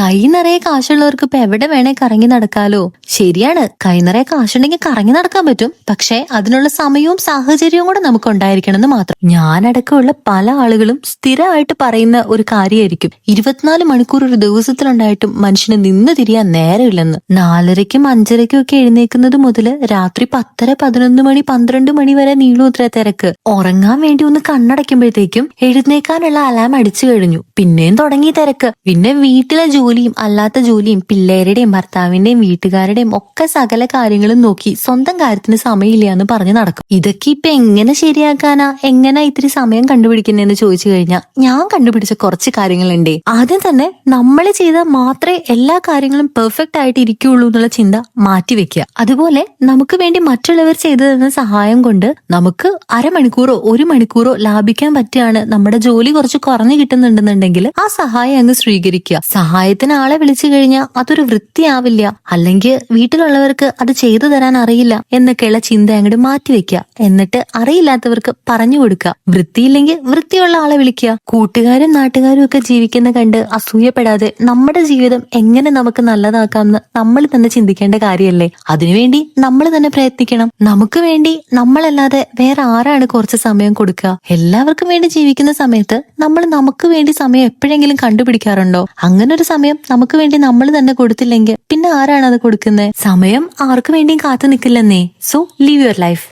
കൈ നിറയെ കാശുള്ളവർക്ക് ഇപ്പൊ എവിടെ വേണേ കറങ്ങി നടക്കാലോ. ശരിയാണ്, കൈ നിറയെ കാശുണ്ടെങ്കിൽ കറങ്ങി നടക്കാൻ പറ്റും. പക്ഷെ അതിനുള്ള സമയവും സാഹചര്യവും കൂടെ നമുക്ക് ഉണ്ടായിരിക്കണം എന്ന് മാത്രം. ഞാനടക്കമുള്ള പല ആളുകളും സ്ഥിരമായിട്ട് പറയുന്ന ഒരു കാര്യമായിരിക്കും, 24 മണിക്കൂർ ഒരു ദിവസത്തിലുണ്ടായിട്ടും മനുഷ്യന് നിന്ന് തിരിയാൻ നേരമില്ലെന്ന്. 4:30ക്കും 5:30ക്കും ഒക്കെ എഴുന്നേക്കുന്നത് മുതല് രാത്രി 10:30, 11 മണി, 12 മണി വരെ നീളൂത്ര തിരക്ക്. ഉറങ്ങാൻ വേണ്ടി ഒന്ന് കണ്ണടയ്ക്കുമ്പോഴത്തേക്കും എഴുന്നേക്കാനുള്ള അലാം അടിച്ചു കഴിഞ്ഞു. പിന്നെയും തുടങ്ങി തിരക്ക്. പിന്നെ വീട്ടിലെ ജോലിയും അല്ലാത്ത ജോലിയും പിള്ളേരുടെയും ഭർത്താവിന്റെയും വീട്ടുകാരുടെയും ഒക്കെ സകല കാര്യങ്ങളും നോക്കി സ്വന്തം കാര്യത്തിന് സമയമില്ല എന്ന് പറഞ്ഞു നടക്കും. ഇതൊക്കെ ഇപ്പൊ എങ്ങനെ ശരിയാക്കാനാ, എങ്ങനെ ഇത്തിരി സമയം കണ്ടുപിടിക്കുന്നതെന്ന് ചോദിച്ചു കഴിഞ്ഞാൽ ഞാൻ കണ്ടുപിടിച്ച കുറച്ച് കാര്യങ്ങളുണ്ടേ. ആദ്യം തന്നെ നമ്മൾ ചെയ്താൽ മാത്രമേ എല്ലാ കാര്യങ്ങളും പെർഫെക്റ്റ് ആയിട്ട് ഇരിക്കുള്ളൂ എന്നുള്ള ചിന്ത മാറ്റിവെക്കുക. അതുപോലെ നമുക്ക് വേണ്ടി മറ്റുള്ളവർ ചെയ്തു തരുന്ന സഹായം കൊണ്ട് നമുക്ക് അരമണിക്കൂറോ 1 മണിക്കൂറോ ലാഭിക്കാൻ പറ്റുകയാണ്, നമ്മുടെ ജോലി കുറച്ച് കുറഞ്ഞു കിട്ടുന്നുണ്ടെന്നുണ്ടെങ്കിൽ ആ സഹായം അങ്ങ് സ്വീകരിക്കുക. സഹായത്തിന് ആളെ വിളിച്ചു കഴിഞ്ഞാൽ അതൊരു വൃത്തിയാവില്ല, അല്ലെങ്കിൽ വീട്ടിലുള്ളവർക്ക് അത് ചെയ്തു തരാൻ അറിയില്ല എന്നൊക്കെയുള്ള ചിന്ത അങ്ങോട്ട് മാറ്റിവെക്കുക. എന്നിട്ട് അറിയില്ലാത്തവർക്ക് പറഞ്ഞു കൊടുക്കുക. വൃത്തിയില്ലെങ്കിൽ വൃത്തിയുള്ള ആളെ വിളിക്കുക. കൂട്ടുകാരും നാട്ടുകാരും ഒക്കെ ജീവിക്കുന്ന കണ്ട് അസൂയപ്പെടാതെ നമ്മുടെ ജീവിതം എങ്ങനെ നമുക്ക് നല്ലതാക്കാമെന്ന് നമ്മൾ തന്നെ ചിന്തിക്കേണ്ട കാര്യമല്ലേ. അതിനുവേണ്ടി നമ്മൾ തന്നെ പ്രയത്നിക്കണം. നമുക്ക് വേണ്ടി നമ്മളല്ലാതെ വേറെ ആരാണ് കുറച്ച് സമയം കൊടുക്കുക? എല്ലാവർക്കും വേണ്ടി ജീവിക്കുന്ന സമയത്ത് നമ്മൾ നമുക്ക് വേണ്ടി സമയം എപ്പോഴെങ്കിലും കണ്ടുപിടിക്കാറുണ്ടോ? അങ്ങനെ ഒരു സമയം നമുക്ക് വേണ്ടി നമ്മൾ തന്നെ കൊടുത്തില്ലെങ്കിൽ പിന്നെ ആരാണ് അത് കൊടുക്കുന്നത്? സമയം ആർക്കു വേണ്ടിയും കാത്തു നിൽക്കില്ലെന്നേ. So leave your life.